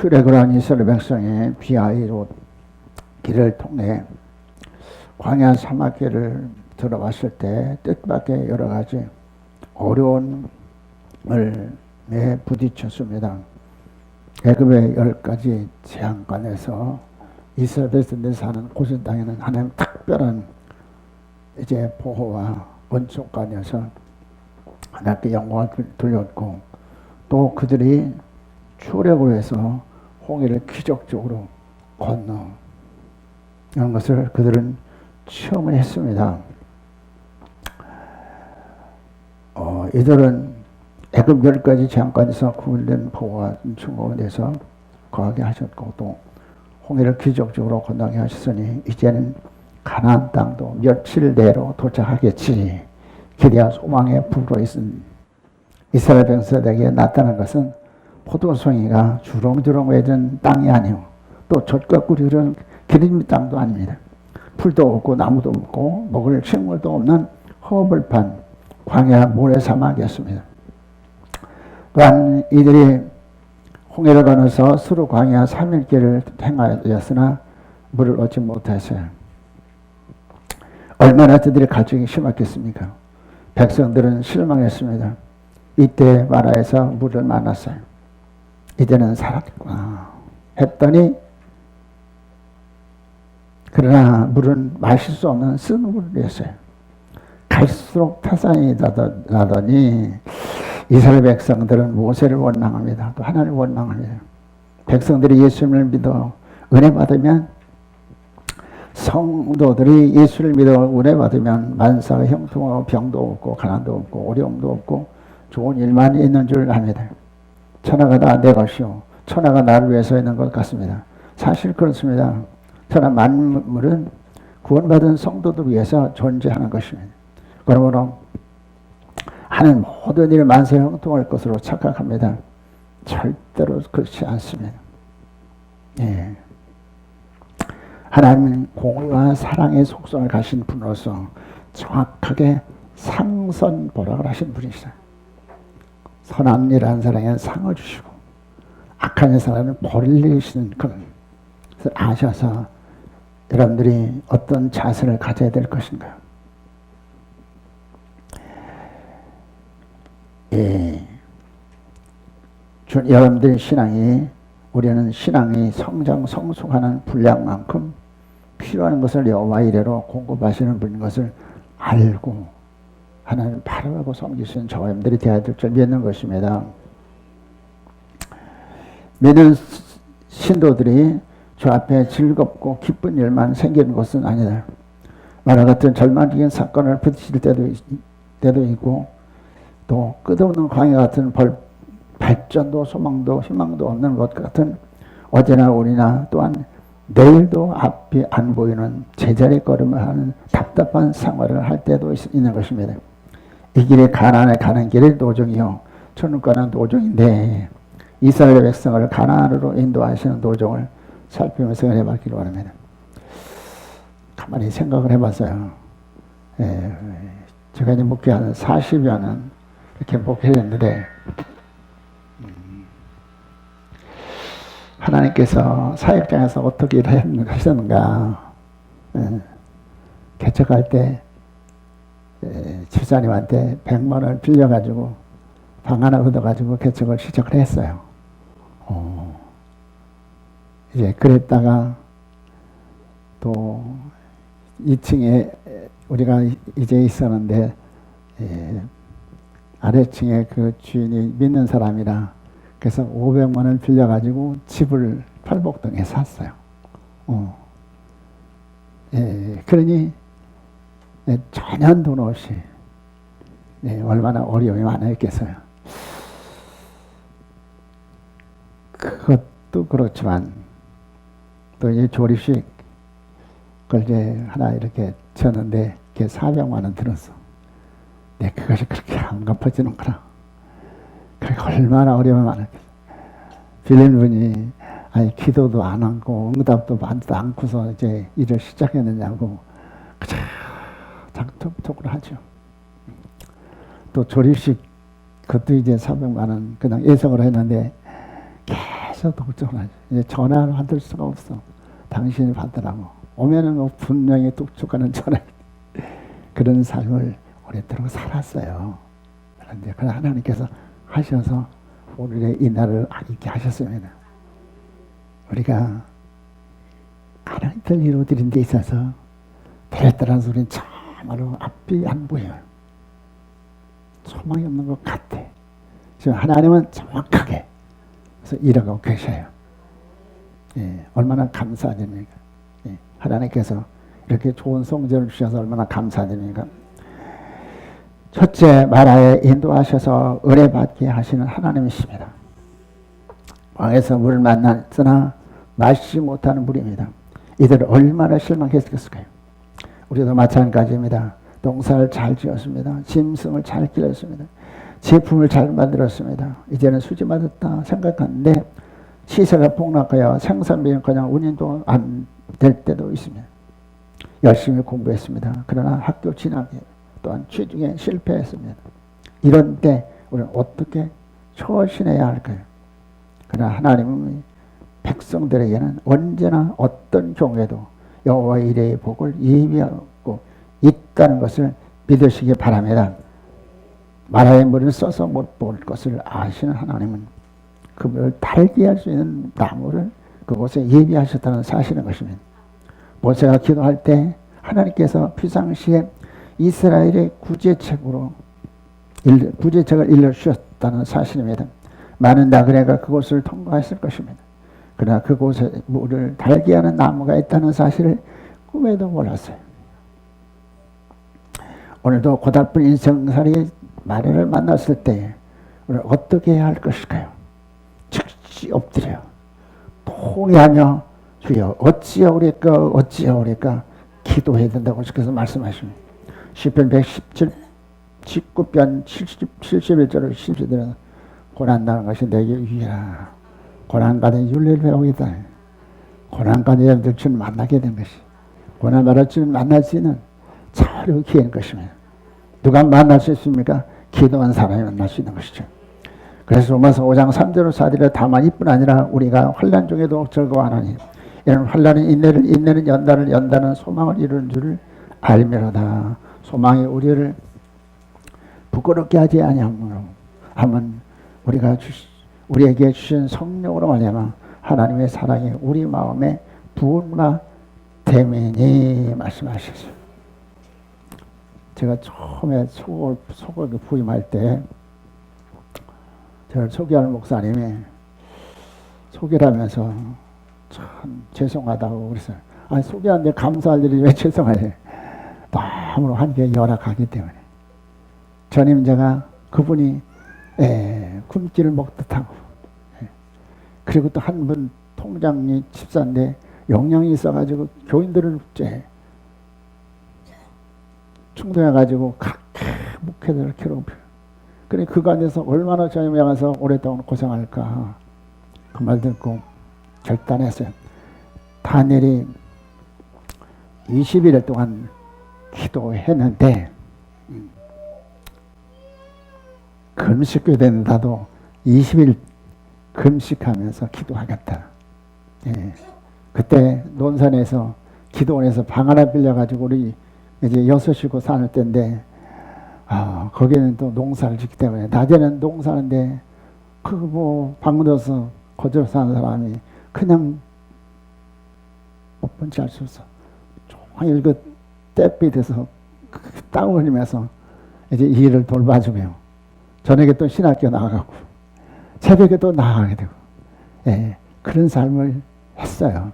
출애굽을 한 이스라엘 백성이 비아이로 길을 통해 광야 사막길을 들어왔을 때 뜻밖의 여러 가지 어려움을 부딪혔습니다. 애굽의 10가지 재앙간에서 이스라엘 백성들이 사는 고센 땅에는 하나님 특별한 이제 보호와 은총간에서 하나님께 영광을 돌렸고, 또 그들이 출애굽을 해서 홍해를 기적적으로 건너 이런 것을 그들은 체험을 했습니다. 이들은 애굽 10가지 재앙간에서 구원된 보호와 은총과 은혜에서 거하게 하셨고, 또 홍해를 기적적으로 건너게 하셨으니 이제는 가나안 땅도 며칠 내로 도착하겠지. 기대와 소망에 불어있은 이스라엘 백성에게 나타난 것은 포도송이가 주렁주렁 맺은 땅이 아니오, 또 젖과 꿀이 흐르는 기름진 땅도 아닙니다. 풀도 없고 나무도 없고 먹을 식물도 없는 허벌판 광야 모래사막이었습니다. 또한 이들이 홍해를 건너서 스루 광야 3일길을 행하였으나 물을 얻지 못했어요. 얼마나 그들의 갈증이 심했겠습니까? 백성들은 실망했습니다. 이때 마라에서 물을 만났어요. 이제는 살았구나 했더니, 그러나 물은 마실 수 없는 쓴 물이었어요. 갈수록 타산이 나더니 이스라엘 백성들은 모세를 원망합니다. 또 하나님을 원망합니다. 백성들이 예수님을 믿어 은혜 받으면, 성도들이 예수를 믿어 은혜 받으면 만사가 형통하고 병도 없고 가난도 없고 어려움도 없고 좋은 일만 있는 줄 압니다. 천하가 다 내 것이요 천하가 나를 위해서 있는 것 같습니다. 사실 그렇습니다. 천하 만물은 구원받은 성도들 위해서 존재하는 것입니다. 그러므로 하는 모든 일 만사 형통할 것으로 착각합니다. 절대로 그렇지 않습니다. 예. 하나님은 공의와 사랑의 속성을 가신 분으로서 정확하게 상선보락을 하신 분이시다. 선한 일 하는 사람에게 상을 주시고 악한 일 사람은 벌을 내리시는 그런 것을 아셔서 여러분들이 어떤 자세를 가져야 될 것인가. 예. 여러분들의 신앙이, 우리는 신앙이 성장 성숙하는 분량만큼 필요한 것을 여호와 이레로 공급하시는 분인 것을 알고 하나님 바라보고 섬기시는 저와 여러분들이 되어야 될 줄 믿는 것입니다. 믿는 신도들이 저 앞에 즐겁고 기쁜 일만 생기는 것은 아니다. 만화 같은 절망적인 사건을 부딪힐 때도 있고, 또 끝없는 광야 같은 발전도 소망도 희망도 없는 것 같은 어제나 오늘이나 또한 내일도 앞이 안 보이는 제자리 걸음을 하는 답답한 생활을 할 때도 있는 것입니다. 이 길이 가나안에 가는 길이 노정이요 천국가는 노정인데, 이스라엘 백성을 가나안으로 인도하시는 노정을 살피면서 은혜 받기를 원합니다. 가만히 생각을 해봤어요. 제가 이제 목회하는 40여 년 이렇게 목회했는데, 하나님께서 사역장에서 어떻게 일을 하셨는가. 개척할 때 집사님한테 100만 원을 빌려가지고 방 하나 얻어가지고 개척을 시작을 했어요. 이제 그랬다가 또 2층에 우리가 이제 있었는데, 아래층에 그 주인이 믿는 사람이라 그래서 500만 원을 빌려가지고 집을 팔복동에 샀어요. 그러니 전혀 돈 없이 얼마나 어려움이 많았겠어요. 그것도 그렇지만 또 이제 조립식 그걸 이제 하나 이렇게 쳤는데 그게 400만 원 들었어. 그것이 그렇게 안 갚아지는구나. 그러니까 얼마나 어려움이 많았겠어요. 빌린 분이 아니 기도도 안 하고 응답도 받지도 않고서 이제 일을 시작했느냐고 그저 장톡톡을 하죠. 또 조립식 그것도 이제 400만 원 그냥 예상을 했는데 계속 하셔도 걱정하지. 이제 전화를 받을 수가 없어. 당신이 받으라고. 오면은 뭐 분명히 뚝뚝 가는 전화. 그런 삶을 오랫도록 살았어요. 그런데 그런 하나님께서 하셔서 오늘의 이 날을 있게 하셨습니다. 우리가 하나님을 이루어드린 데 있어서 됐다라는 소리는 참으로 앞이 안 보여요. 소망이 없는 것 같아. 지금 하나님은 정확하게 그래서 이뤄가고 계셔요. 예, 얼마나 감사드립니까? 예, 하나님께서 이렇게 좋은 성전을 주셔서 얼마나 감사드립니까? 첫째, 마라에 인도하셔서 의뢰받게 하시는 하나님이십니다. 왕에서 물을 만났으나 마시지 못하는 물입니다. 이들 얼마나 실망했을까요? 우리도 마찬가지입니다. 농사를 잘 지었습니다. 짐승을 잘 길렀습니다. 제품을 잘 만들었습니다. 이제는 수지 맞았다 생각하는데 시세가 폭락하여 생산비는 그냥 운인도 안 될 때도 있습니다. 열심히 공부했습니다. 그러나 학교 진학에 또한 취직에 실패했습니다. 이런 때 우리는 어떻게 처신해야 할까요? 그러나 하나님은 백성들에게는 언제나 어떤 경우에도 여호와의 일의 복을 예비하고 있다는 것을 믿으시기 바랍니다. 마라의 물을 써서 못 볼 것을 아시는 하나님은 그 물을 달게 할 수 있는 나무를 그곳에 예비하셨다는 사실인 것입니다. 모세가 기도할 때 하나님께서 비상시에 이스라엘의 구제책을 일러주셨다는 사실입니다. 많은 나그네가 그곳을 통과했을 것입니다. 그러나 그곳에 물을 달게 하는 나무가 있다는 사실을 꿈에도 몰랐어요. 오늘도 고달픈 인생살이 마라를 만났을 때 우리는 어떻게 해야 할 것일까요? 즉시 엎드려 통회하며 주여 어찌하오리까 어찌하오리까 기도해야 된다고 주께서 말씀하십니다. 시편 119편 71절을 신수들은 고난당한 것이 내게 유이라. 고난받은 윤례를 배우겠다. 고난받은 여러분들 주님 만나게 된 것이 고난받을 주님 만날 수 있는 참으로 기회인 것입니다. 누가 만날 수 있습니까? 기도한 사람이 만날 수 있는 것이죠. 그래서 로마서 5장 3절로 4절에 다만 이뿐 아니라 우리가 환난 중에도 즐거워하나니 이런 환난은 인내를 인내는 연단을 연단은 소망을 이루는 줄을 알미로다. 소망이 우리를 부끄럽게 하지 아니하므로 하면 우리에게 주신 성령으로 말미암아 하나님의 사랑이 우리 마음에 부은가 되매니 말씀하셨어요. 제가 처음에 속을 부임할 때 저를 소개하는 목사님이 소개를 하면서 참 죄송하다고 그랬어요. 아니 소개하는데 감사할 일이 왜 죄송하지? 너무 한게 열악하기 때문에. 전임 제가 그분이 굶기를 먹듯 하고 그리고 또 한 분 통장이 집사인데 영향이 있어가지고 교인들을 충동해가지고 각각 목회자를 괴롭혀. 그래 그간에서 얼마나 전임에 가서 오랫동안 고생할까 그 말 듣고 결단했어요. 다니엘이 20일 동안 기도했는데 금식교회 되는 나도 20일 금식하면서 기도하겠다. 예. 그때 논산에서 기도원에서 방 하나 빌려가지고 우리 이제 6식구 사는 때인데 거기는 또 농사를 짓기 때문에 낮에는 농사하는데 그 뭐 방문해서 거저 사는 사람이 그냥 못 본지 알 수 없어. 종일 그 떼빛에서 땀 흘리면서 이제 이 일을 돌봐주며 저녁에 또 신학교 나가고 새벽에 또 나가게 되고 그런 삶을 했어요.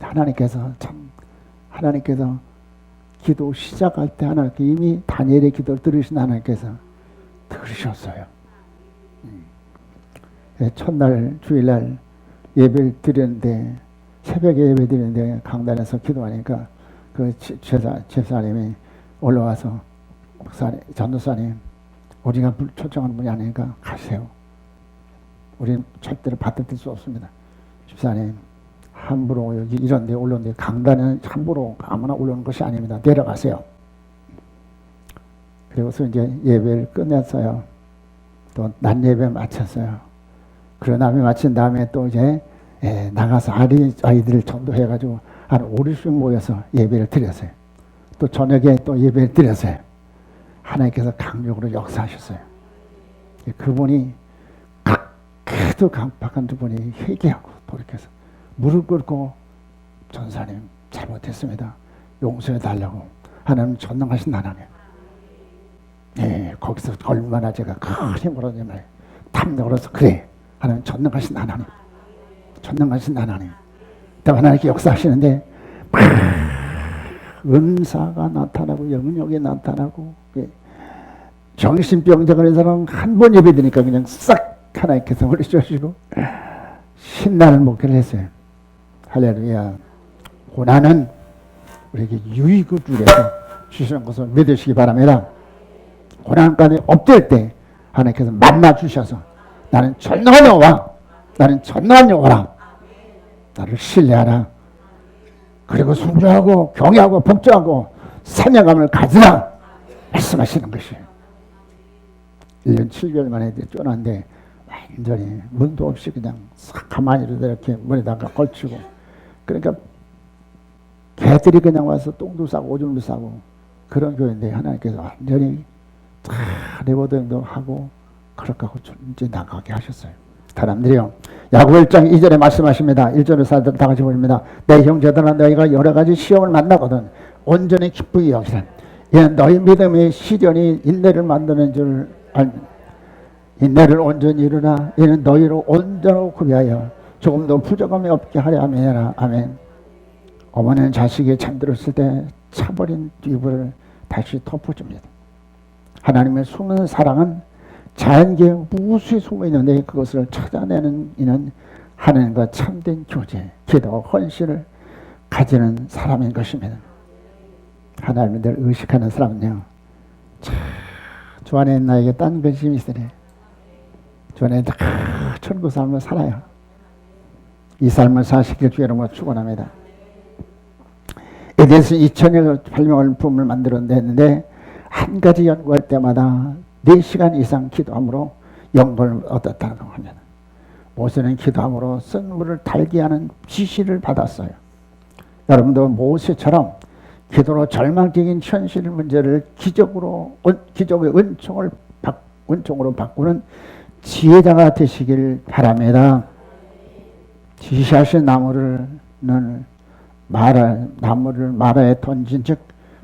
하나님께서 기도 시작할 때 하나님께 이미 다니엘의 기도를 들으신 하나님께서 들으셨어요. 첫날 주일날 예배를 드렸는데 새벽에 예배 드렸는데 강단에서 기도하니까 그 집사님이 올라와서 전도사님 우리가 초청하는 분이 아니니까 가세요. 우리는 절대로 받을 수 없습니다. 집사님 함부로 여기 이런 데 올라오는데 강단에는 함부로 아무나 올라오는 것이 아닙니다. 내려가세요. 그리고서 이제 예배를 끝냈어요. 또 낮 예배 마쳤어요. 그런 다음에 마친 다음에 또 이제 나가서 아이들을 전도해가지고 한 5, 60명 모여서 예배를 드렸어요. 또 저녁에 또 예배를 드렸어요. 하나님께서 강력으로 역사하셨어요. 그분이 그도 강팍한 두 분이 회개하고 돌이켜서 무릎 꿇고 전사님 잘못했습니다. 용서해 달라고. 하나님 전능하신 하나님. 거기서 얼마나 제가 큰 힘으로 탐욕으로서 그래. 하나님 전능하신 하나님. 전능하신 하나님. 하나님께 역사하시는데 은사가 나타나고 영역이 나타나고 정신병자 걸린 사람 한 번 예배드니까 그냥 싹 하나님께서 버리셔주시고 신나는 목회를 했어요. 할렐루야. 고난은 우리에게 유익을 위해서 주시는 것을 믿으시기 바랍니다. 고난까지 엎드릴 때 하나님께서 만나 주셔서 나는 전능한 여호와, 나는 전능한 여호와라, 나를 신뢰하라, 그리고 순종하고 경외하고 복종하고 사명감을 가지라 말씀하시는 것이에요. 1년 7개월 만에 쫓아났는데 완전히 문도 없이 그냥 가만히 이렇게 머리다가 걸치고, 그러니까 개들이 그냥 와서 똥도 싸고 오줌도 싸고 그런 교회인데 하나님께서 완전히 다 레버등도 하고 그렇게 하고 이제 나가게 하셨어요. 사람들이요. 야고보 1장 2절에 말씀하십니다. 1절에서 다 같이 보십니다. 내 형제들아, 너희가 여러 가지 시험을 만나거든 온전히 기쁘게 여기라. 이는 너희 믿음의 시련이 인내를 만드는 줄 알면 인내를 온전히 이루라. 이는 너희로 온전하고 구비하여 조금도 부족함이 없게 하려 함이라. 아멘. 어머니는 자식이 잠들었을 때 차버린 뒷불을 다시 덮어줍니다. 하나님의 숨은 사랑은 자연계에 무수히 숨어 있는데 그것을 찾아내는 이는 하나님과 참된 교제, 기도와 헌신을 가지는 사람인 것입니다. 하나님을 늘 의식하는 사람은요, 주 안에 나에게 딴 근심이 있으니 주 안에 천국 삶을 살아요. 이 삶을 사시길 주의 이름으로 축원합니다. 에덴에서 2000여 발명을 붐을 만들어냈는데 한 가지 연구할 때마다 4시간 이상 기도함으로 영광을 얻었다고 합니다. 모세는 기도함으로 쓴 물을 달게 하는 지시를 받았어요. 여러분도 모세처럼 기도로 절망적인 현실 문제를 기적의 은총으로 바꾸는 지혜자가 되시길 바랍니다. 지시하신 나무를 마라에 던진 즉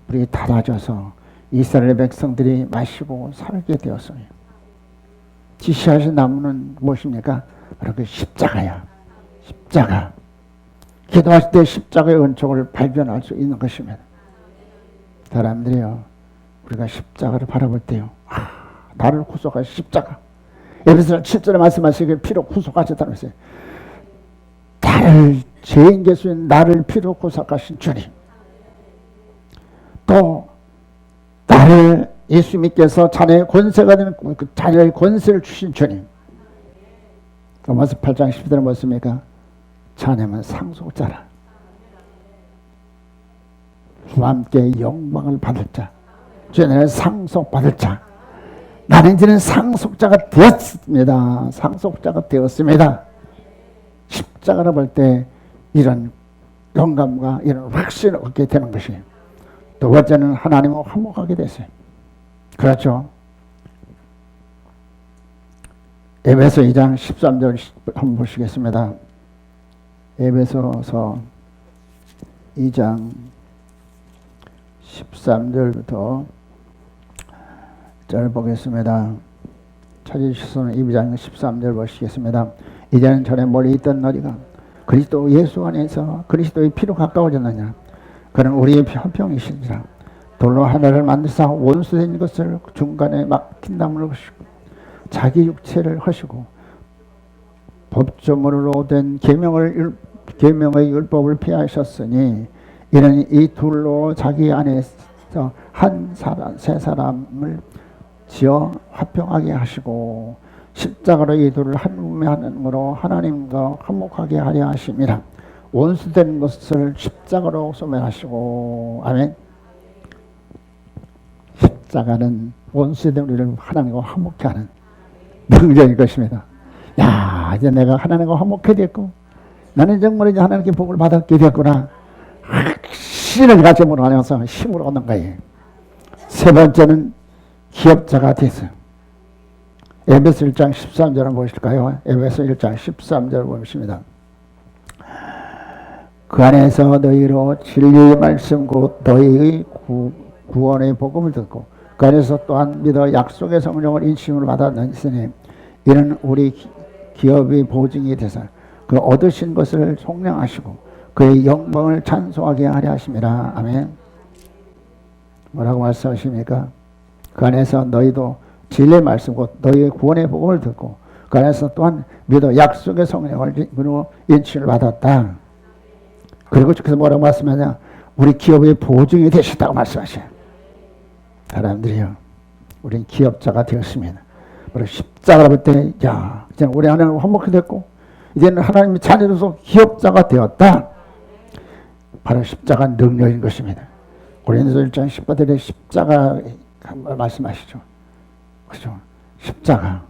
물이 닫아져서 이스라엘 백성들이 마시고 살게 되었어요. 지시하신 나무는 무엇입니까? 바로 그 십자가야. 십자가. 기도할 때 십자가의 은총을 발견할 수 있는 것입니다. 사람들이요, 우리가 십자가를 바라볼 때요, 나를 구속하신 십자가. 에베소서 7절에 말씀하시기를 피로 구속하셨다고 했어요. 나를 죄인 개수인 나를 피로 구속하신 주님. 또 나를 예수님께서 자녀의 권세가 되는 그 자녀의 권세를 주신 주님. 로마서 8장 10절에 뭐습니까? 자녀는 상속자라. 주와 함께 영광을 받을 자, 주의 상속받을 자. 나는 이제는 상속자가 되었습니다. 상속자가 되었습니다. 십자가를 볼 때 이런 영감과 이런 확신을 얻게 되는 것이에요. 두 번째는 하나님과 화목하게 됐어요. 그렇죠. 에베소 2장 13절 한번 보시겠습니다. 에베소서 2장 13절부터 절 보겠습니다. 찾으시서는 2장 13절 보시겠습니다. 이제는 전에 멀리 있던 너희가 그리스도 예수 안에서 그리스도의 피로 가까워졌느냐. 그는 우리의 화평이시니라. 돌로 하나를 만드사 원수된 것을 중간에 막힌 나무를 하시고 자기 육체를 하시고 법조문으로 된 계명의 율법을 폐하셨으니 이는 이 둘로 자기 안에서 세 사람을 지어 화평하게 하시고 십자가로 이 둘을 한 몸에 하는으로 하나님과 화목하게 하려 하심이라. 원수된 것을 십자가로 소멸하시고. 아멘. 십자가는 원수된 우리를 하나님과 화목케 하는 능력일 것입니다. 야, 이제 내가 하나님과 화목해 됐고 나는 정말 이제 하나님께 복을 받았게 됐구나. 확신을 가짐으로 하면서 힘을 얻는 거예요. 세 번째는 기업자가 됐어요. 에베소 1장 13절을 보실까요? 에베소 1장 13절 보십니다. 그 안에서 너희로 진리의 말씀 곧 너희의 구원의 복음을 듣고 그 안에서 또한 믿어 약속의 성령을 인침을 받았으니 이는 우리 기업의 보증이 되사 그 얻으신 것을 속량하시고 그의 영광을 찬송하게 하려 하심이라. 아멘. 뭐라고 말씀하십니까? 그 안에서 너희도 진리의 말씀 곧 너희의 구원의 복음을 듣고 그 안에서 또한 믿어 약속의 성령을 인침을 받았다. 그리고 그래서 뭐라고 말씀하냐? 우리 기업의 보증이 되셨다고 말씀하셔요. 사람들이요, 우린 기업자가 되었습니다. 바로 십자가를 볼 때, 야, 이제 우리 하나님 화목이 됐고, 이제는 하나님의 자녀로서 기업자가 되었다. 바로 십자가 능력인 것입니다. 고린도서 1장 18절에 십자가 말씀하시죠. 그죠? 십자가.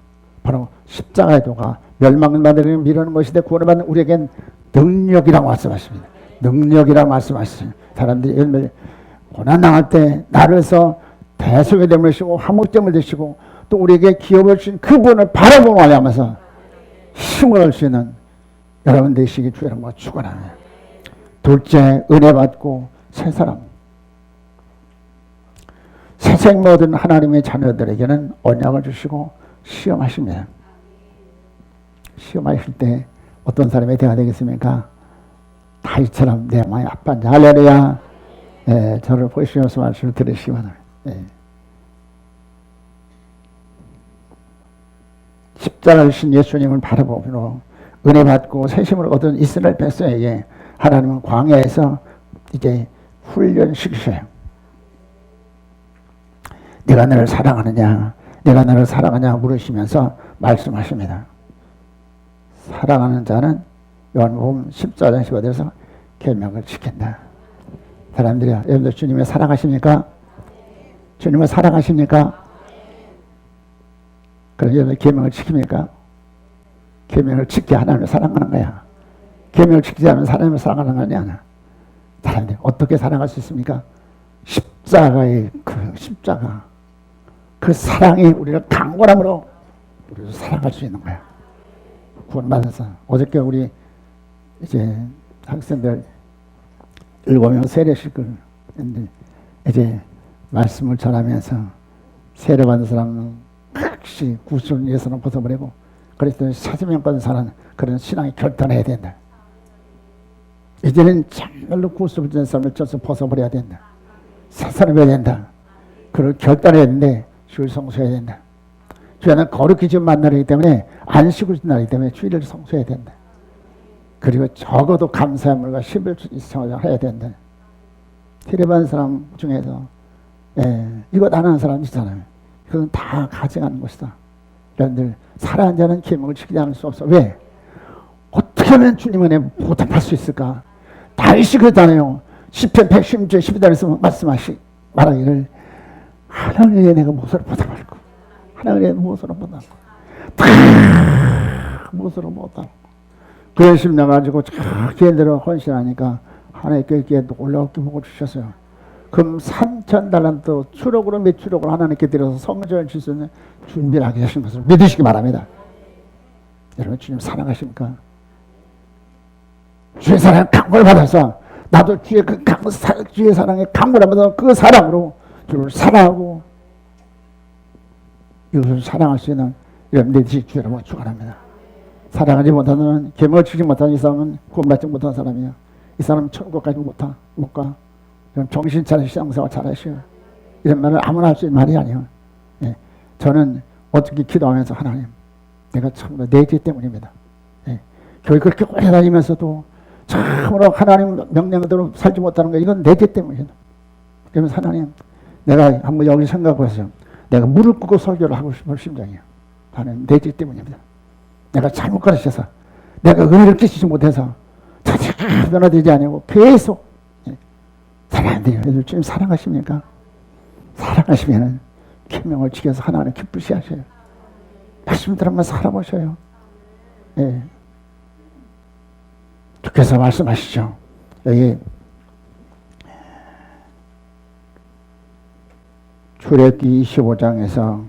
바로 십자가의 도가 멸망을 받으려는 미루는 것인데 구원을 받는 우리에겐 능력이라고 말씀하십니다. 능력이라고 말씀하시죠. 사람들이 고난당할 때 나를서 대속의 됨을 주시고 화목점을 주시고 또 우리에게 기업을 주신 그분을 바라보고 하면서 힘을 얻을 수 있는 여러분 되시기 주의 이름으로 축원합니다. 둘째, 은혜 받고 새 사람. 새생 모든 하나님의 자녀들에게는 언약을 주시고 시험하십니다. 시험하실 때 어떤 사람이 되어야 되겠습니까? 다윗처럼 내 마음이 아팠는지 할렐루야. 예, 저를 보시면서 말씀을 들으시기 바랍니다. 예. 십자가를 신 예수님을 바라보므로 은혜 받고 새심을 얻은 이스라엘 백성에게 하나님은 광야에서 이제 훈련시키셔요. 내가 너를 사랑하느냐, 내가 너를 사랑하냐 물으시면서 말씀하십니다. 사랑하는 자는 요한복음 14장 15절에서 계명을 지킨다. 사람들이야, 여러분들 주님을 사랑하십니까? 주님을 사랑하십니까? 그럼 여러분들 계명을 지킵니까? 계명을 지켜 하나님을 사랑하는 거야. 계명을 지키지 않으면 하나님을 사랑하는 거 아니야. 사람들 어떻게 사랑할 수 있습니까? 십자가의 그 십자가, 그 사랑이 우리를 강건함으로 우리를 사랑할 수 있는 거야. 구원받아서 어저께 우리 이제 학생들 7명 세례식을 했는데 이제 말씀을 전하면서 세례받은 사람은 각시 구수를 위해서는 벗어버리고 그리스도의 사지명 받은 사람은 그런 신앙이 결단해야 된다. 이제는 정말로 구수를 받은 사람을 져서 벗어버려야 된다. 새 사람이 해야 된다. 그걸 결단해야 되는데 주일 성수해야 된다. 주야는 거룩히 좀 만나기 때문에 안식을 나기 때문에 주일을 성수해야 된다. 그리고 적어도 감사의 물과 11조 해야 된다. 세례받은 사람 중에서 이거 안 하는 사람 있잖아요. 그건 다 가져가는 것이다. 여러분들 살아난 자는 계명을 지키지 않을 수 없어. 왜? 어떻게 하면 주님 은혜 보답할 수 있을까? 다윗이 그랬잖아요. 시편 116편 12절에서 말하기를 하나님의 내가 무엇으로 보답할까? 하나님의 무엇으로 보답할까? 무엇으로 보답할까? 그런 심령 가지고 기회대로 헌신하니까 하나님께 놀라웠게 복을 주셨어요. 금 3,000달란트 추록으로 몇 추록을 하나님께 드려서 성전을 질 수 있는 준비를 하게 하신 것을 믿으시기 바랍니다. 여러분 주님 사랑하십니까? 주의 사랑에 강구를 받아서 나도 주의 사랑에 강구를 받아서 그 사랑으로 주를 사랑하고 이것을 사랑할 수 있는 여러분들이 주의 이름으로 축원합니다. 사랑하지 못하는 계명을 지키지 못하는 이 사람은 구원받지 못한 사람이에요. 이 사람은 천국까지 못 가. 정신 차려 신앙생활 잘하시오. 이런 말을 아무나 할 수 있는 말이 아니에요. 예. 저는 어떻게 기도하면서 하나님, 내가 참으로 내 죄 때문입니다. 예. 교회 그렇게 오래 다니면서도 참으로 하나님 명령대로 살지 못하는 거 이건 내 죄 때문이다. 그러면서 하나님, 내가 한번 여기 생각해서 내가 무릎 꿇고 설교를 하고 싶은 심정이에요. 하나님, 내 죄 때문입니다. 내가 잘못 가르쳐서 내가 은혜를 끼치지 못해서 자칫 변화되지 않고 계속 사랑한대요. 주님 사랑하십니까? 사랑하시면 계명을 지켜서 하나님 기쁘시 하셔요. 말씀 들으면 살아보셔요. 예. 주께서 말씀하시죠. 여기 출애굽기 25장에서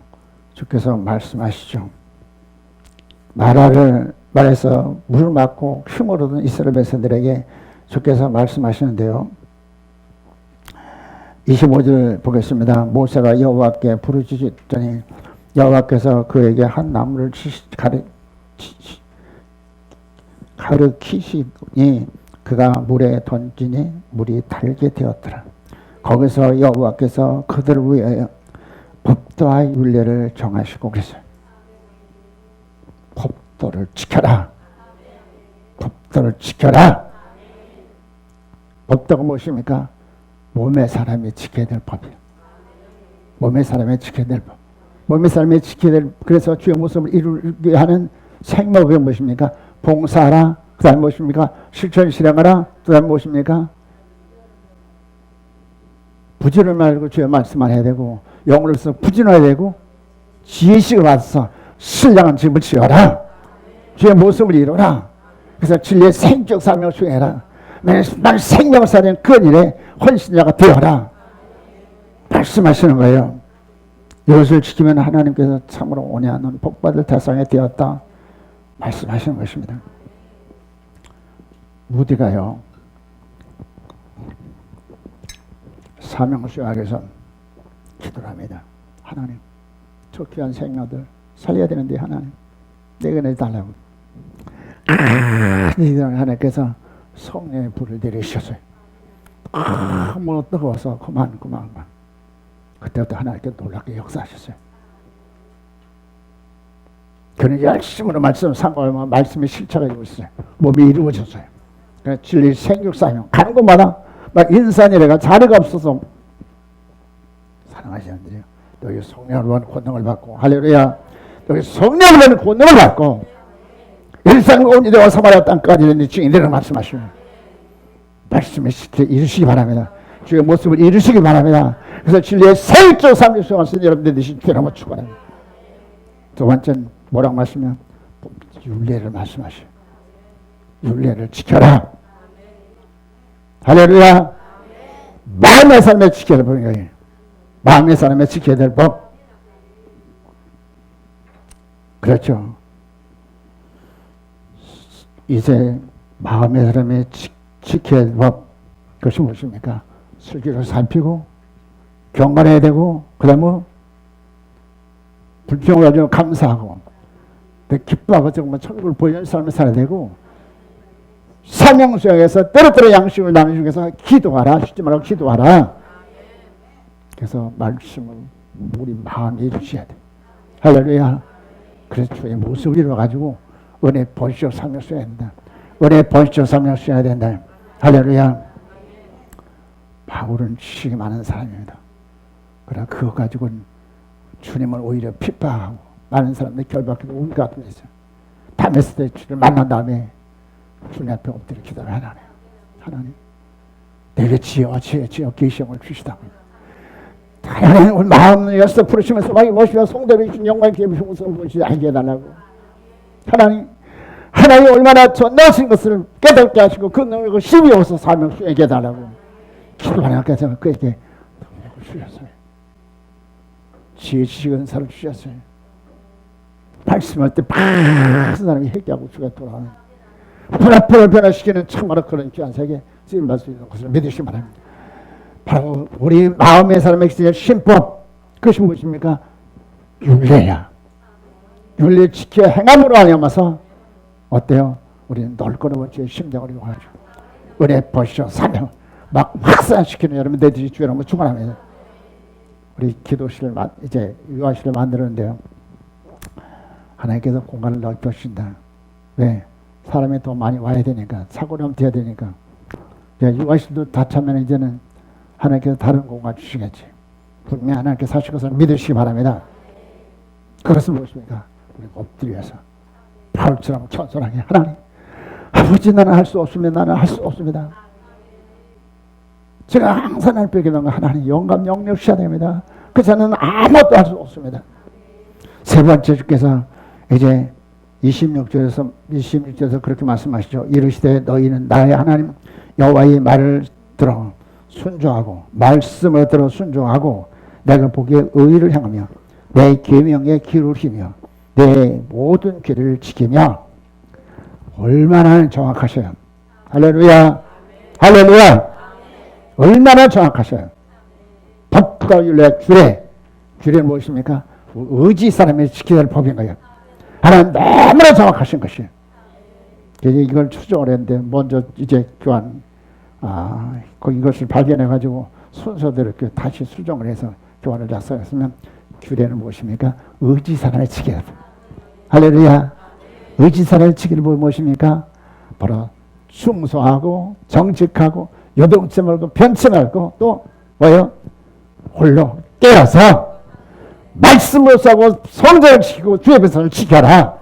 주께서 말씀하시죠. 마라를 말해서 물을 맞고 힘을 얻은 이스라엘 백성들에게 주께서 말씀하시는데요. 25절 보겠습니다. 모세가 여호와께 부르짖었더니 여호와께서 그에게 한 나무를 가르치시니 그가 물에 던지니 물이 달게 되었더라. 거기서 여호와께서 그들을 위하여 법도와 율례를 정하시고 그랬어요. 법도를 지켜라. 법도를 지켜라. 법도가 무엇입니까? 몸의 사람이 지켜야 될 법이에요. 몸의 사람이 지켜야 될 법. 몸의 사람이 지켜야 될, 그래서 주의 모습을 이루게 하는 생목이 무엇입니까? 봉사하라. 그 다음에 무엇입니까? 실천 실행하라. 그 다음에 무엇입니까? 부지런히 말고 주의 말씀만 해야 되고, 영으로서 부지런해야 되고, 지혜식을 받아서 신령한 집을 지어라. 주의 모습을 이루라. 그래서 진리의 생적 사명을 수행해라. 난 생명을 살리는 그 일에 헌신자가 되어라. 말씀하시는 거예요. 이것을 지키면 하나님께서 참으로 온유한 복받을 대상이 되었다. 말씀하시는 것입니다. 무디가요, 사명을 수행하기 위해서 기도를 합니다. 하나님, 저 귀한 생명들 살려야 되는데 하나님, 내가 내달라고. 하나님께서 성령의 불을 내리셨어요. 너무 뜨거워서 그만. 그때부터 하나님께 놀랍게 역사하셨어요. 그는 열심으로 말씀을 상고하면 말씀이 실체가 되고 있어요. 몸이 이루어졌어요. 그러니까 진리 생육 사명 가는 곳마다 막 인산이래가 자리가 없어서 사랑하시는 분들이요. 여기 성령을 권능을 받고, 할렐루야. 여기 성령을 권능을 받고 일산 온 이대와 사마리아 땅까지 이르는 증인들을 말씀하시고 말씀을 이루시기 바랍니다. 주의 모습을 이루시기 바랍니다. 그래서 진리의 생적 삶을 수행하신 여러분들 되신 주를 한번 축원합니다. 두 번째는 뭐라고 말씀하면 율례를 말씀하셔요. 율례를 지켜라. 할렐루야. 마음의 삶에 지켜야 될 법이에요. 마음의 삶에 지켜야 될 법. 그렇죠. 이제 마음의 삶에 지켜야 될 법. 그것이 무엇입니까? 슬기로 살피고 경건해야 되고, 그 다음에 불평을 가지고 감사하고, 기뻐하고 정말 천국을 보이는 삶을 살아야 되고, 사명 수행해서 때로때로 양식을 나누기 위해서 기도하라. 쉬지 말고 기도하라. 그래서 말씀을 우리 마음에 이루셔야 돼. 할렐루야. 그래서 주의 모습을 이루어가지고 은혜 번시적 사명 수행해야 된다. 은혜 번시적 사명 수행해야 된다. 할렐루야. 바울은 지식이 많은 사람입니다. 그러나 그거 가지고는 주님을 오히려 핍박하고 많은 사람들이 결박해도 온 것 같은 거죠. 다메스 때 주를 만난 다음에 주님 앞에 엎드려 기도를 하나님 내게 지혜와 지혜와 계시형을 주시다고. 하나님 우리 마음을 열서 부르시면서 막 모시며 송대로 주신 영광의 계시의 모습을 보시지 알게 해달라고. 하나님 얼마나 전능하신 것을 깨닫게 하시고 그 능력을 힘이 없어 사명 수행하게 해달라고 기도하나님께서 그에게 능력을 주셨어요. 지혜 지식 은사를 주셨어요. 말씀할 때 팍 사람이 회개하고 주가 돌아오는 불합법을 변화시키는 참으로 그런 귀한 세계 쓰임 받을 수 있는 것을 믿으시기 바랍니다. 바로 우리 마음의 사람에게 있는 신법, 그것이 무엇입니까? 율례야. 율례 지켜 행함으로 하여서 어때요? 우리는 넓거나 주의 심장을 이용하죠. 은혜 보시오 사명 막 확산시키는 여러분들이 주의 이름으로 축원합니다. 우리 기도실을 이제 유아실을 만드는데요. 하나님께서 공간을 넓혀주신다. 왜? 사람이 더 많이 와야 되니까, 사고를 하면 돼야 되니까. 유아실도 다 차면 이제는 하나님께서 다른 공간 주시겠지. 분명히 하나님께서 하실 것을 믿으시기 바랍니다. 그것은 무엇입니까? 우리가 엎드려서 바울처럼 천선하게 하나님, 아버지 나는 할 수 없으면 나는 할 수 없습니다. 제가 항상 할 뺏기는 건 하나님 영감 영력 주셔야 됩니다. 그 저는 아무것도 할 수 없습니다. 세 번째 주께서 이제 26절에서 그렇게 말씀하시죠. 이르시되 너희는 나의 하나님 여호와의 말을 들어 순종하고 말씀을 들어 순종하고 내가 보기에 의를 행하며 내 계명에 귀를 기며 내 모든 길을 지키며. 얼마나 정확하셔요. 할렐루야. 할렐루야. 얼마나 정확하셔요. 법과 율례 규례는 무엇입니까? 의지 사람이 지켜야 할 법인 거예요. 하나님 너무나 정확하신 것이에요. 이걸 추정을 했는데 먼저 이제 교환 이것을 발견해 가지고 순서대로 다시 수정을 해서 교환을 작성했으면 규례는 무엇입니까? 의지 사람을 지켜야 돼요. 할렐루야. 의지 사람을 지키는 법이 무엇입니까? 바로 충성하고 정직하고 요동치 말고 변치 말고 또 뭐예요? 홀로 깨어서 말씀을 써고 성전을 지키고 주의 백성을 지켜라.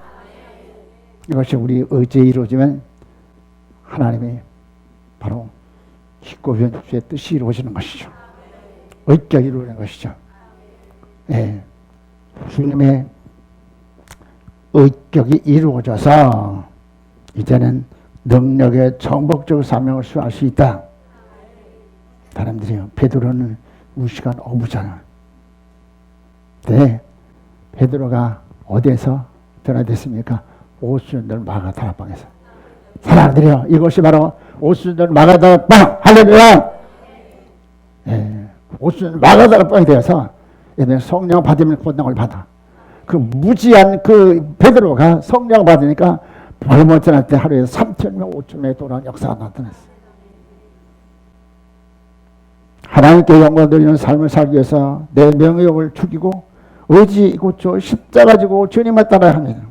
이것이 우리 의지에 이루어지면 하나님이 바로 깊고 변주의 뜻이 이루어지는 것이죠. 의격이 이루어지는 것이죠. 예. 주님의 의격이 이루어져서 이제는 능력의 정복적 사명을 수행할 수 있다. 사람들이요. 베드로는 무시간 어부잖아. 네. 베드로가 어디에서 변화됐습니까? 오순절 마가다락방에서. 사람들이요. 이것이 바로 오순절 마가다락방. 할렐루야. 예. 오순절 마가다락방이 되어서 얘는 성령 받으면 권능을 받아. 그 무지한 그 베드로가 성령 받으니까 얼마 지날 때 하루에 3,000명 5,000명이 돌아온 역사가 나타났어요. 하나님께 영광 돌리는 삶을 살기 위해서 내 명예욕을 죽이고 의지 고쳐 십자가 지고 주님을 따라야 합니다.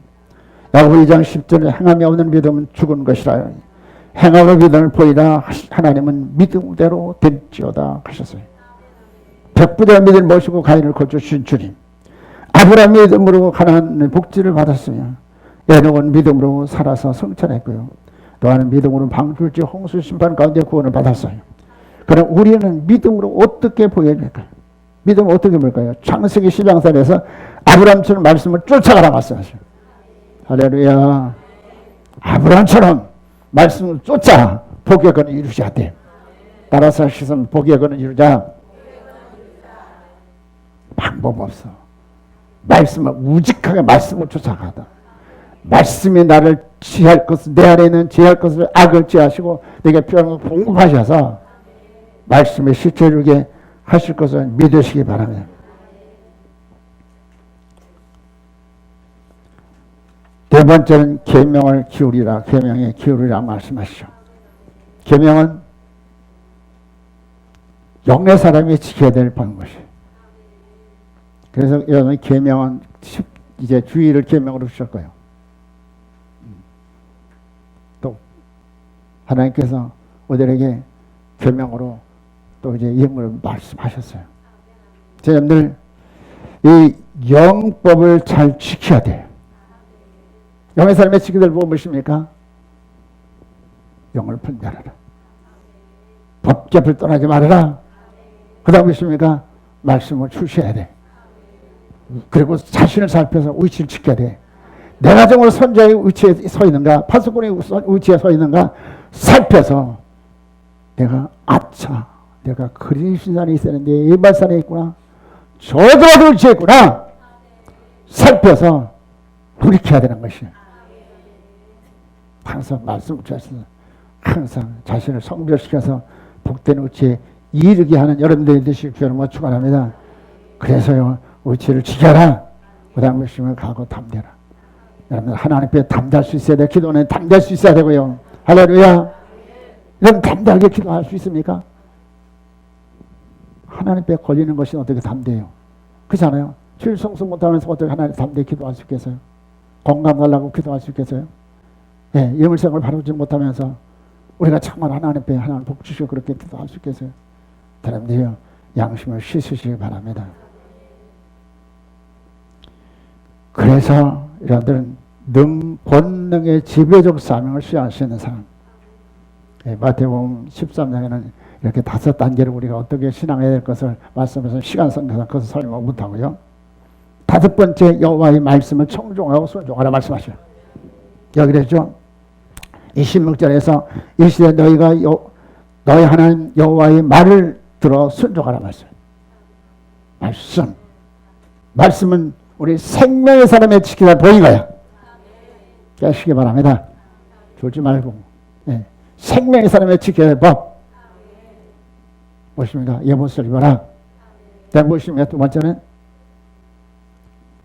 야고보 2장 10절에 행함이 없는 믿음은 죽은 것이라. 행함의 믿음을 보이라 하나님은 믿음대로 될지어다 하셨어요. 백부대가 믿음을 모시고 가인을 거쳐주신 주님. 아브라함 믿음으로 가나안 복지를 받았으며 에녹은 믿음으로 살아서 성찬했고요. 또한 믿음으로 방출지 홍수 심판 가운데 구원을 받았어요. 그럼 우리는 믿음으로 어떻게 보여야 될까요? 믿음을 어떻게 볼까요? 창세기 12장에서 아브라함처럼 말씀을 쫓아가라 말씀하셔요. 할렐루야. 아브라함처럼 말씀을 쫓아 복의 권을 이루셔야 돼요. 따라서 하시면 복의 권을 이루자. 방법 없어. 말씀을 우직하게 말씀을 쫓아가다. 말씀이 나를 지할 것을 내 안에 있는 지할 것을 악을 지하시고 내게 필요한 것을 공급하셔서 말씀의 실체를 이루게 하실 것을 믿으시기 바랍니다. 네 번째는 계명을 기울이라. 계명에 기울이라 말씀하시죠. 계명은 영의 사람이 지켜야 될 것이에요. 그래서 여러분 계명은 이제 주의를 계명으로 주실 거예요. 또 하나님께서 우리에게 계명으로 또 이제 예물을 말씀하셨어요. 여러분들 이 영법을 잘 지켜야 돼요. 영의 삶의 지키들 무엇입니까? 영을 분별하라. 법계를 떠나지 말아라. 그 다음 무엇입니까? 말씀을 출시해야 돼. 그리고 자신을 살펴서 위치를 지켜야 돼. 내가 정말 선자의 위치에 서 있는가, 파수꾼의 위치에 서 있는가 살펴서 내가 내가 그리스산에 있었는데 예발산에 있구나, 저도 위치에 있구나 살펴서 돌이켜야 되는 것이에요. 항상 말씀을 주셔서 항상 자신을 성별시켜서 복된 위치에 이르게 하는 여러분들이 되실 줄을 축원합니다. 그래서요, 위치를 지켜라. 그 다음 열심히 가고 담대라. 여러분 하나님 앞에 담대할 수 있어야 돼. 기도는 담대할 수 있어야 되고요. 할렐루야. 여러분 담대하게 기도할 수 있습니까? 하나님 앞에 걸리는 것이 어떻게 담대해요? 그렇잖아요. 칠성성 못하면서 어떻게 하나님 담대히 기도할 수 있겠어요? 건강 달라고 기도할 수 있겠어요? 예, 예물생을 바로지 못하면서 우리가 정말 하나님 앞에 하나님 복 주시고 그렇게 기도할 수 있겠어요? 여러분들이요, 양심을 씻으시기 바랍니다. 그래서 여러분들은 본능의 지배적 사명을 수행할 수 있는 사람. 예, 마태복음 13장에는 이렇게 5단계로 우리가 어떻게 신앙해야 될 것을 말씀해서 시간 성경에서 그것을 설명 못하고요. 5번째 여호와의 말씀을 청종하고 순종하라 말씀하셔요. 여기 그랬죠. 이 16절에서 이 시대 너희 하나님 여호와의 말을 들어 순종하라 말씀은 우리 생명의 사람의 지키다 보인 거야. 깨시기 바랍니다. 졸지 말고. 네. 생명의 사람의 지켜야 될 법. 무엇입니까? 예보를 입어라. 무엇입니까? 두 번째는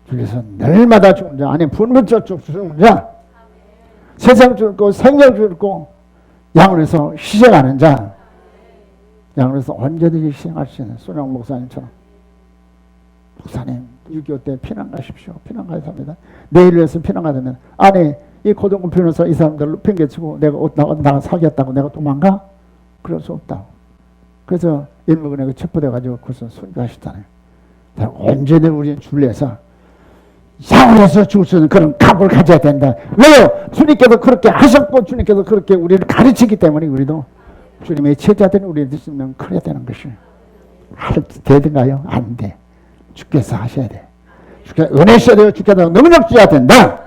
주께서 날마다 죽은 자, 아니 분분적 죽은 자, 세상 죽고 생명 죽고 양으로서 희생하는 자, 양으로서 언제든지 희생할 수 있는 손영 목사님처럼. 목사님 6.25 때 피난 가십시오. 피난 가야 합니다. 내일 위해서 피난 가면 아니 이 고등부 변호사 이 사람들 팽개치고 내가 나 사귀었다고 내가 도망가? 그럴 수 없다고. 그래서 일목은에 체포돼가지고 그것을 순교하셨잖아요. 언제든 우리는 주님에서 양으로서 죽을 수 있는 그런 각오를 가져야 된다. 왜요? 주님께서 그렇게 하셨고 주님께서 그렇게 우리를 가르치기 때문에 우리도 주님의 제자들은 우리한테 쓰면 그래야 되는 것이 되든가요? 안 돼. 주께서 하셔야 돼. 주께서 은혜 주셔야 돼요. 주께서 능력 주셔야 된다.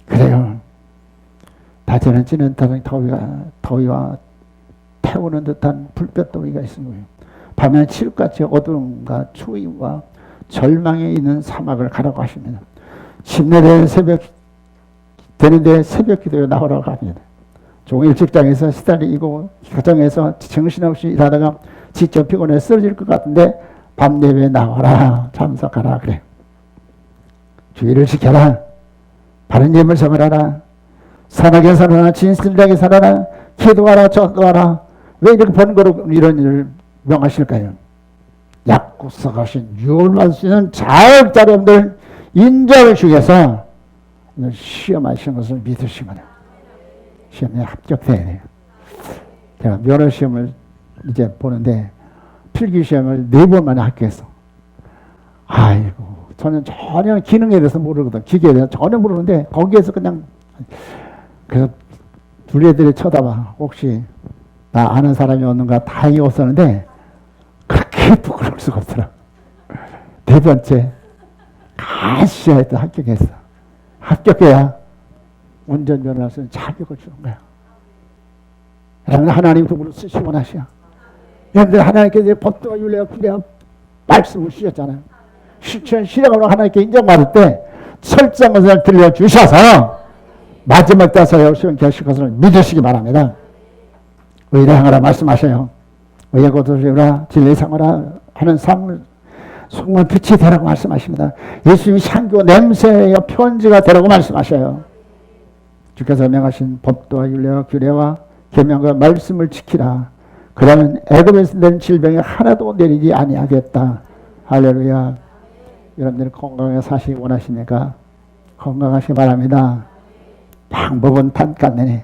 그래요. 낮에는 찌는 듯한 더위와 태우는 듯한 불볕 더위가 있는 거예요. 밤에는 칠흑같이 어두움과 추위와 절망에 있는 사막을 가라고 하십니다. 침례되는 되는데 새벽 기도에 나오라고 합니다. 종일 직장에서 시달리고 가정에서 정신없이 일하다가 지쳐 피곤해 쓰러질 것 같은데 밤 예배에 나와라. 참석하라 그래. 주의를 지켜라. 바른 예물 섬으라라. 선하게 살아라. 진실되게 살아라. 기도하라. 전도하라. 왜 이렇게 번거롭고 이런 일을 명하실까요? 약국서가신 유업을 받을 수 있는 자격자름들 인정을 주셔서 시험하신 것을 믿으시면 시험에 합격돼야 돼요. 제가 면허시험을 이제 보는데 필기시험을 4번 만에 합격했어. 아이고 저는 전혀 기능에 대해서 모르거든. 기계에 대해서 전혀 모르는데 거기에서 그냥 그래서 둘 애들이 쳐다봐. 혹시 나 아는 사람이 없는가 다행히 없었는데 그렇게 부끄러울 수가 없더라. 4번째 가시하여도 합격했어. 합격해야 운전면허를 쓰는 자격을 주는 거야. 여러분 하나님 그분을 쓰시고 나시야. 여러분들 하나님께서 법도와 윤례와 규례와 말씀을 주셨잖아요. 실천 실행으로 하나님께 인정받을 때 설정한 것을 들려주셔서 마지막 때서 역시는 계실 것을 믿으시기 바랍니다. 의를 행하라 말씀하셔요. 의에 거두시라 진리 상하라 하는 삶을 속만 빛이 되라고 말씀하십니다. 예수님이 향교 냄새의 편지가 되라고 말씀하셔요. 주께서 명하신 법도와 윤례와 규례와 계명과 말씀을 지키라. 그러면 애굽에서 낸 질병이 하나도 내리지 아니하겠다. 할렐루야. 여러분들 건강하게 사시기 원하십니까? 건강하시기 바랍니다. 방법은 단간내네.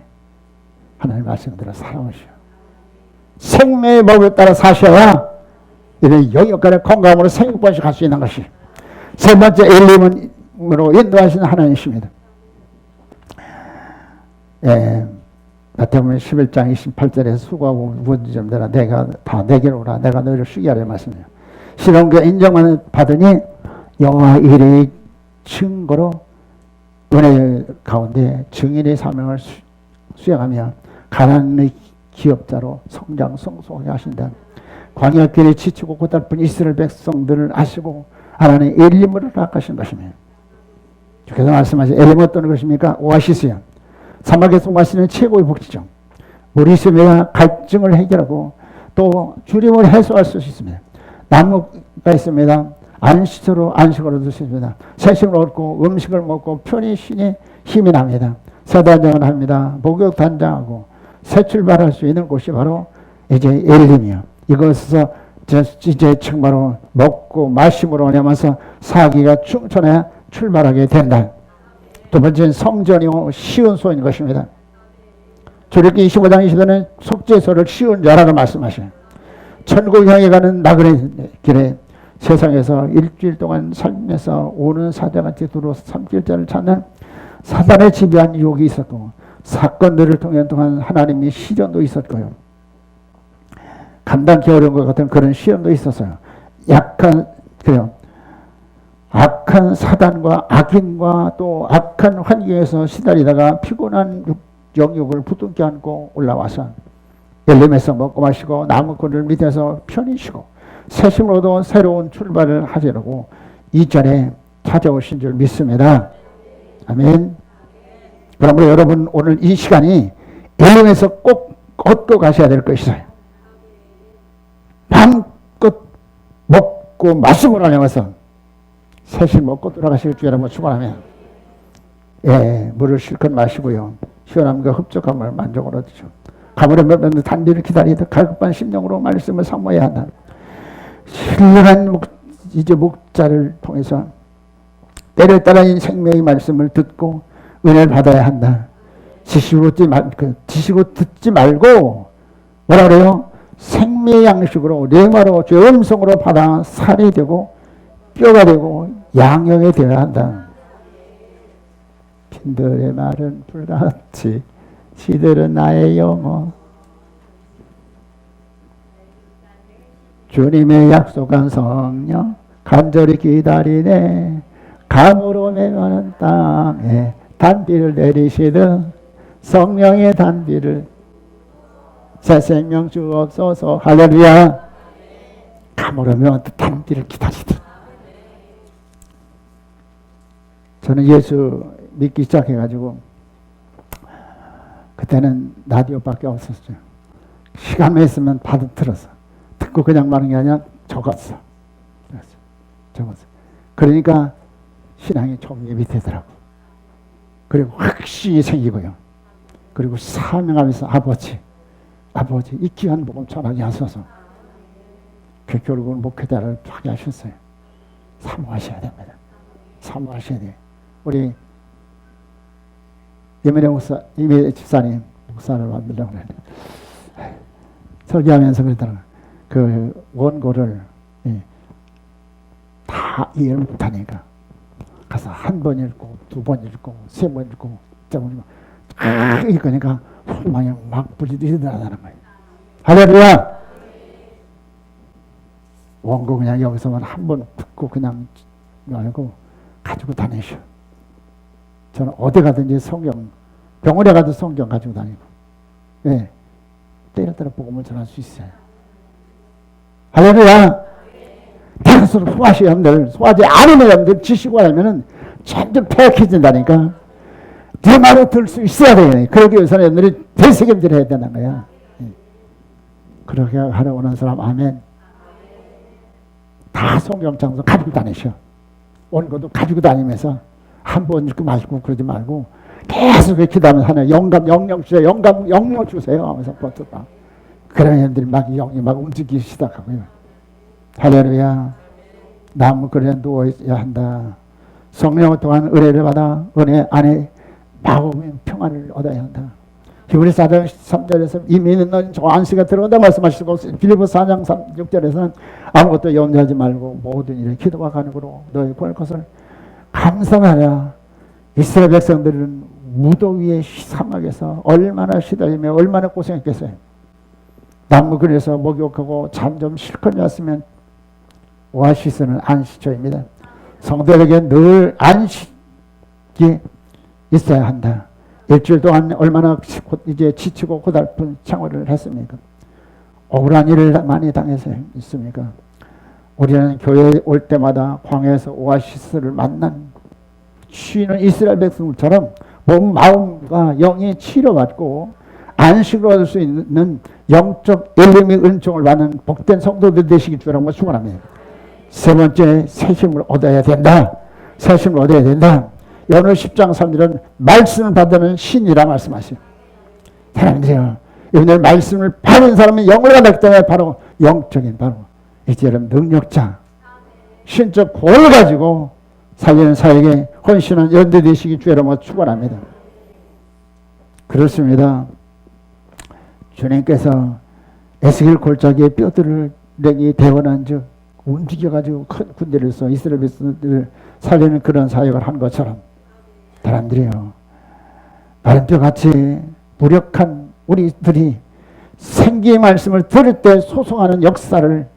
하나님 말씀대로 살아오시오. 생명의 법에 따라 사셔야 이런 영역간의 건강으로 생육번씩 할 수 있는 것이. 세 번째 엘림으로 인도하시는 하나님이십니다. 마태복음 11장 28절에서 수고하고 무거운 점들아 내가 다 내게로 오라. 내가 너희를 쉬게 하려 말씀이에요. 신앙과 인정만 받으니 여호와 이레의 증거로 은혜 가운데 증인의 사명을 수행하며 가난의 기업자로 성장 성소하게 하신다. 광야길에 지치고 고달픈 이스라엘 백성들을 아시고 하나님 엘림으로 락하신 것입니다. 주께서 말씀하신 엘림 어떤 것입니까? 오아시스야. 사막에서 마시는 최고의 복지죠. 물이 있으면 갈증을 해결하고 또 주림을 해소할 수 있습니다. 나무가 있습니다. 안식으로 얻을 수 있습니다. 새식을 얻고 음식을 먹고 편히 쉬니 힘이 납니다. 새단장을 합니다. 목욕 단장하고 새 출발할 수 있는 곳이 바로 이제 엘림이요. 이것에서 이제 정말로 먹고 마심으로 하면서 사기가 충천해 출발하게 된다. 두 번째는 성전이요 쉬운 소인 것입니다. 출애굽기 25장 20절은 속죄소를 쉬운 자라고 말씀하셔요. 천국 향해 가는 나그네 길에 세상에서 일주일 동안 살면서 오는 사자같이 두루 삼킬자를 찾는 사단의 지배한 유혹이 있었고 사건들을 통해 동안 하나님의 시련도 있었고요. 감당기 어려운 것 같은 그런 시련도 있었어요. 약한 그래요. 악한 사단과 악인과 또 악한 환경에서 시달리다가 피곤한 영육을 부둥켜 안고 올라와서 엘림에서 먹고 마시고 나무꾼을 밑에서 편히 쉬고 새 힘으로도 새로운 출발을 하시려고 이전에 찾아오신 줄 믿습니다. 아멘. 그러므로 여러분 오늘 이 시간이 엘림에서 꼭 얻고 가셔야 될 것이어요. 마음껏 먹고 마시고 나면서 새실 먹고 돌아가실 줄 여러분 축원하며 물을 실컷 마시고요. 시원함과 흡족함을 만족으로 드죠. 가물어면 단비를 기다리듯 갈급한 심령으로 말씀을 사모해야 한다. 신령한 목자를 통해서 때를 따라 생명의 말씀을 듣고 은혜를 받아야 한다. 지시고 듣지 말고 뭐라 그래요? 생명의 양식으로 레마로 죄 음성으로 받아 살이 되고 뼈가 되고 양형이 되어야 한다. 빈들의 말은 불같이 시들은 나의 영혼 주님의 약속한 성령 간절히 기다리네. 감으로 메마른 땅에 단비를 내리시듯 성령의 단비를 새 생명 주옵소서. 할렐루야. 감으로 메마른 단비를 기다리듯. 저는 예수 믿기 시작해가지고 그때는 라디오밖에 없었어요. 시간만 있으면 받아 들었어. 듣고 그냥 마는 게 아니라 적었어. 그러니까 신앙이 좀 되더라고. 그리고 확신이 생기고요. 그리고 사명하면서 아버지 이 귀한 복음 전하게 하소서. 그 결국은 목회자를 하게 하셨어요. 사모하셔야 됩니다. 사모하셔야 돼요. 우리 이민혜 집사님 목사를 만들려고 그랬는데 설교하면서 그러더라고요. 그 원고를 다 이해를 못하니까 가서 한 번 읽고 두 번 읽고 세 번 읽고 읽으니까 소망이 막 불지도 일어나는 거예요. 할렐루야. 원고 그냥 여기서만 한 번 듣고 그냥 말고 가지고 다니셔. 저는 어디 가든지 성경, 병원에 가도 성경 가지고 다니고, 때려 따라 복음을 전할 수 있어요. 할렐루야. 대수로 소화시 여러분들, 소화제 않으면 여러분들 지시고 하면은 점점 폐역해진다니까. 내 말을 들 수 있어야 돼요. 그러기 위해서는 여러분들이 대책임질 해야 되는 거야. 그렇게 하려고 하는 사람, 아멘. 다 성경 장소 가지고 다니셔. 원고도 가지고 다니면서 한 번 읽고 말고 그러지 말고 계속 기도하면서 하는 영감, 영령 주세요. 영령 주세요. 하면서 버텼다. 그런 애들이 막 영이 막 움직이기 시작하고요. 할렐루야. 나무 그래 누워야 한다. 성령을 통한 은혜를 받아 은혜 안에 마음의 평안을 얻어야 한다. 히브리서 4장 3절에서 이미 있는 저 안식에 들어간다 말씀하시고 빌립보서 4장 6절에서는 아무것도 염려하지 말고 모든 일에 기도와 간구로 너희 구할 것을 감사하라. 이스라엘 백성들은 무더위의 사막에서 얼마나 시달리며 얼마나 고생했겠어요. 나무 그늘에서 목욕하고 잠 좀 실컷 잤으면 오아시스는 안식처입니다. 성도에게 늘 안식이 있어야 한다. 일주일 동안 얼마나 이제 지치고 고달픈 생활을 했습니까? 억울한 일을 많이 당해서 있습니까? 우리는 교회에 올 때마다 광야에서 오아시스를 만난 쉬는 이스라엘 백성들처럼 몸, 마음과 영이 치료받고 안식을 얻을 수 있는 영적 엘림의 은총을 받는 복된 성도들 되시길 주라고 축원합니다. 세 번째, 새 힘을 얻어야 된다. 새 힘을 얻어야 된다. 오늘 10장 3절은 말씀을 받는 신이라 말씀하세요. 사람들이요, 오늘 말씀을 받은 사람은 영을 받았기 때문에 바로 영적인 바로 이제 여러분 능력자 신적 권을 가지고 살리는 사역에 헌신한 연대 되시기 주여로 축원합니다. 그렇습니다. 주님께서 에스겔 골짜기에 뼈들을 내기 대원한 즉 움직여가지고 큰 군대를 써 이스라엘 백성들을 살리는 그런 사역을 한 것처럼 사람들이요, 마른 뼈같이 무력한 우리들이 생기의 말씀을 들을 때 소송하는 역사를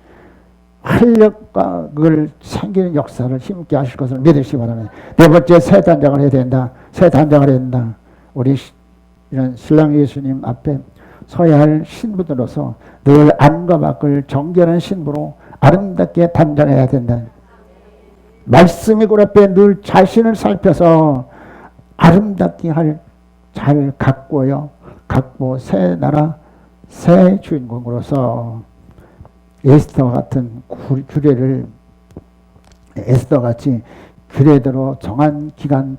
활력과 그걸 생기는 역사를 힘있게 하실 것을 믿으시기 바랍니다. 네 번째, 새 단장을 해야 된다. 새 단장을 해야 된다. 우리 이런 신랑 예수님 앞에 서야 할 신부들로서 늘 안과 밖을 정결한 신부로 아름답게 단장해야 된다. 말씀이 그 앞에 늘 자신을 살펴서 아름답게 잘 갖고요. 갖고 새 나라 새 주인공으로서 에스더 같은 규례를 에스더 같이 규례대로 정한 기간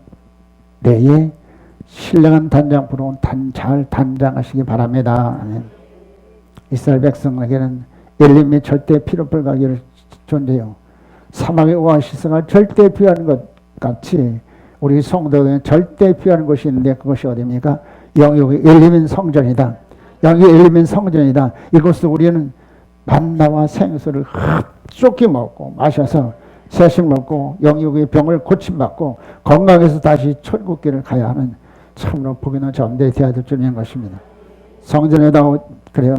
내에 신령한 단장부로 잘 단장하시기 바랍니다. 아멘. 이스라엘 백성에게는 엘림이 절대 피로 불가기를 존재요. 사막의 오아시스가 절대 피하는 것 같이 우리 성도들은 절대 피하는 것이 있는데 그것이 어디입니까? 영육의 엘림인 성전이다. 영육의 엘림인 성전이다. 이곳을 우리는 만나와 생수를 흡족히 먹고 마셔서 새식 먹고 영육의 병을 고침받고 건강해서 다시 천국길을 가야 하는 참으로 복이 있는 자들이 되어야 될 줄인 것입니다. 그래요.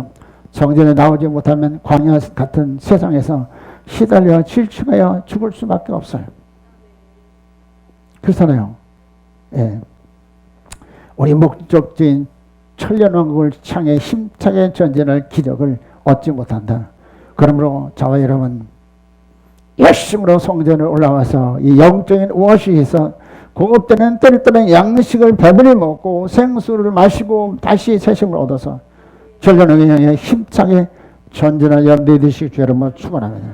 성전에 나오지 못하면 광야 같은 세상에서 시달려 질주하여 죽을 수밖에 없어요. 그렇잖아요. 예. 우리 목적지인 천년왕국을 향해 힘차게 전진할 기력을 얻지 못한다. 그러므로 저와 여러분 열심으로 성전에 올라와서 이 영적인 오아시스에서 공급되는 떨떠는 양식을 배불리 먹고 생수를 마시고 다시 새심을 얻어서 전련을 향해 힘차게 전진할 염두에 두시기 주의 이름으로 축원합니다.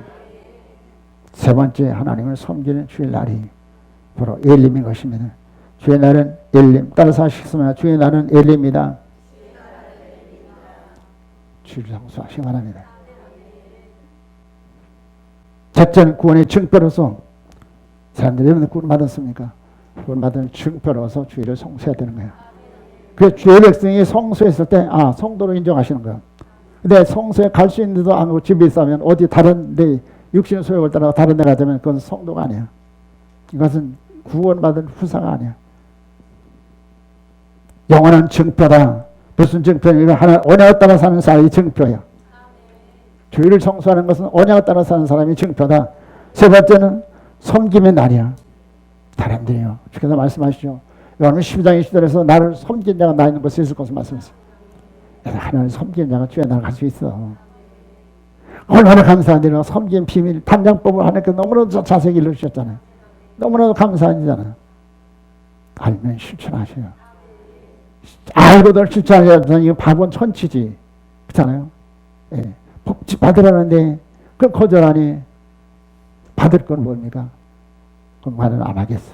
세 번째, 하나님을 섬기는 주의 날이 바로 엘림인 것입니다. 주의 날은 엘림. 따라서 하시겠습니다. 주의 날은 엘림이다. 주를 성수하시기 바랍니다. 첫째는 구원의 증표로서 사람들이 여러분 구원 받았습니까? 구원 받은 증표로서 주의를 성수해야 되는 거예요. 그래서 주의 백성이 성수했을 때 성도로 인정하시는 거예요. 근데 성수에 갈 수 있는데도 안 가고 집에 있으면 어디 다른 데 육신의 소욕을 따라 다른 데 가자면 그건 성도가 아니야. 이것은 구원받은 후사가 아니야. 영원한 증표다. 무슨 증표냐? 하나 언약을 따라 사는 사람이 증표야. 주의를 성수하는 것은 언약을 따라 사는 사람이 증표다. 세 번째는 섬김의 날이야. 사람들이요. 주께서 말씀하시죠. 요한은 12장 20절에서 나를 섬긴 자가 나 있는 곳에 있을 것을 말씀했어요. 하나님 섬긴 자가 주의 나를 갈 수 있어. 얼마나 감사한데요. 섬긴 비밀, 단장법을 하나님께 너무나도 자세히 일러주셨잖아요. 너무나도 감사한 일이잖아요. 알면 실천하셔요. 알고도 실천하셔야 이거 바본 천치지. 그렇잖아요. 예. 복지 받으라는데 그걸 거절하니 받을 건 뭡니까? 그 말은 안 하겠어.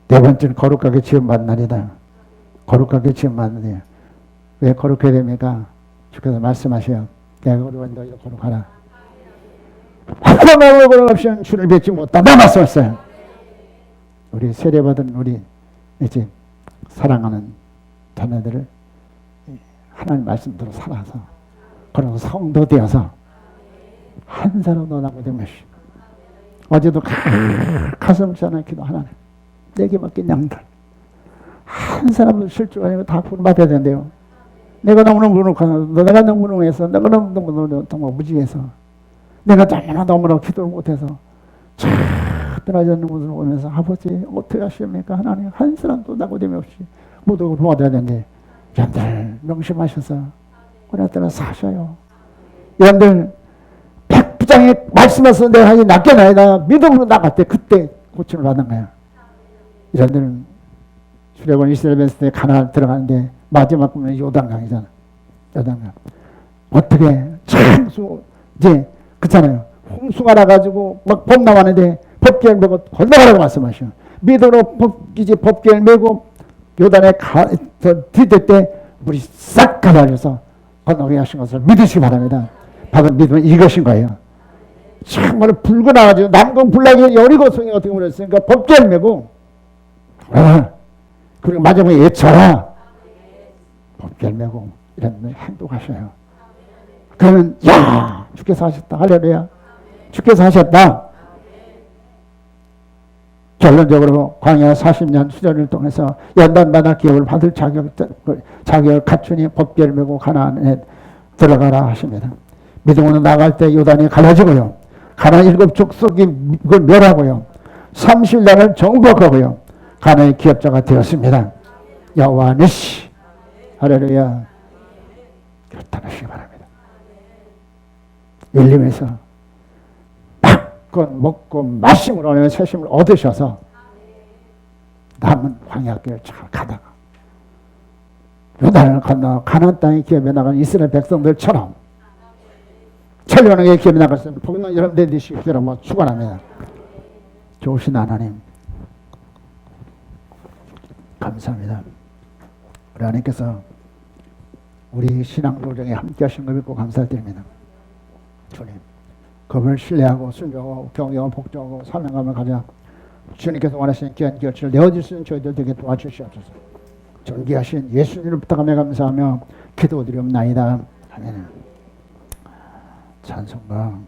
네 번째는 거룩하게 지음받는 날이다. 거룩하게 지음받는 날이야. 왜 거룩해야 됩니까? 주께서 말씀하셔요. 내가 거룩한 너희도 거룩하라. 하나님의 거룩 없이는 주를 뵙지 못한다 말씀하셨어요. 우리 세례받은 우리 이제 사랑하는 자녀들을 하나님 말씀대로 살아서 그런 성도 되어서 한 사람도 나고 되면 어제도 가슴 전에 기도 하나님 내게 맡긴 양들 한 사람도 실수가 아니고 다 구원받아야 된대요. 내가 너무너무 무능하다. 내가 너무 무능해서 내가 너무 무지해서 내가 너무나 기도를 못해서 참 떠나지 않는 것을 보면서 아버지 어떻게 하십니까? 하나님 한 사람도 나고 되면 없이 모두 도와줘야 되는데 여러분들 명심하셔서 그냥 따라 사셔요. 여러분들 백부장이 말씀해서 내가 낫게 나이다 믿음으로 나갈 때 그때 고침을 받는 거야. 여러분들은 출애굽 이스라엘 백성이 가나안 들어가는데 마지막 보면 요단강이잖아. 요단강 어떻게 참수 이제 그렇잖아요. 홍수가 나가지고 막 법 나왔는데 법궤를 메고 건너가라고 말씀하셔. 믿음으로 법궤를 메고 요단에 디딜 때 물이 싹 가라앉아서 건너게 하신 것을 믿으시기 바랍니다. 받은 믿음은 이것인 거예요. 정말 불고 나가지고 남궁 불나기 여리고성이 어떻게 보냈으니까 법궤를 메고 그리고 마지막에 예쳐라 법궤를 메고 이런 행동하셔요. 그러면 야 주께서 하셨다 할렐루야 주께서 하셨다 결론적으로 광야 40년 수련을 통해서 연단받아 기업을 받을 자격을 갖추니 법궤를 메고 가나안에 들어가라 하십니다. 미동으로 나갈 때 요단이 갈라지고요. 가나안 7 족속이 그걸 멸하고요. 30년을 정복하고요. 가나안의 기업자가 되었습니다. 여호와 니시. 할렐루야. 결단하시기 바랍니다. 일림에서 마음껏 먹고 마심으로 하는 세심을 얻으셔서 남은 광야길을 잘 가다가 요단을 건너 가나안 땅의 기업에 나간 이스라엘 백성들처럼 천년왕의 기업에 나갔으면 복만 여러분들 되시기로 축원합니다. 좋으신 하나님 감사합니다. 우리 하나님께서 우리 신앙 도정에 함께 하신 걸 믿고 감사드립니다. 주님 그분을 신뢰하고 순종하고 경외하고 복종하고 사명감을 가져 주님께서 원하시는 귀한 결실을 내어줄 수 있는 저희들 되게 도와주시옵소서. 존귀하신 예수님을 부탁하며 감사하며 기도드리옵나이다. 아멘. 찬송가